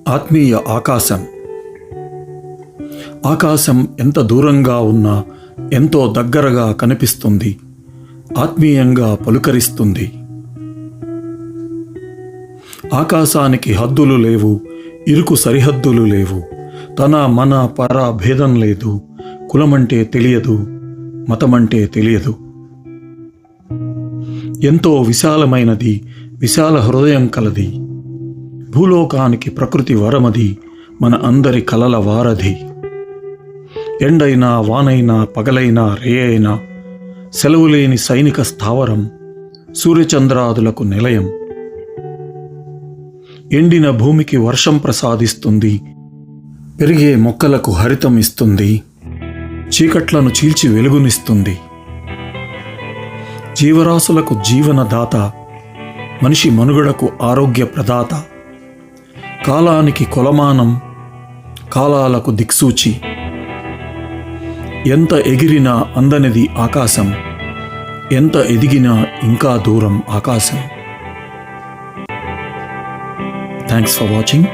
ఆత్మీయ ఆకాశం. ఆకాశం ఎంత దూరంగా ఉన్నా ఎంతో దగ్గరగా కనిపిస్తుంది, ఆత్మీయంగా పలుకరిస్తుంది. ఆకాశానికి హద్దులు లేవు, ఇరుకు సరిహద్దులు లేవు. తన మన పర భేదం లేదు. కులమంటే తెలియదు, మతమంటే తెలియదు. ఎంతో విశాలమైనది, విశాల హృదయం కలది. భూలోకానికి ప్రకృతి వరమది, మన అందరి కలల వారధి. ఎండైనా వానైనా పగలైనా రేయైనా సెలవులేని సైనిక స్థావరం, సూర్యచంద్రాదులకు నిలయం. ఎండిన భూమికి వర్షం ప్రసాదిస్తుంది, పెరిగే మొక్కలకు హరితం ఇస్తుంది, చీకట్లను చీల్చి వెలుగునిస్తుంది. జీవరాశులకు జీవనదాత, మనిషి మనుగడకు ఆరోగ్య ప్రదాత. కాలానికి కొలమానం, కాలాలకు దిక్సూచి. ఎంత ఎగిరినా అందనిది ఆకాశం, ఎంత ఎదిగినా ఇంకా దూరం ఆకాశం. Thanks for watching.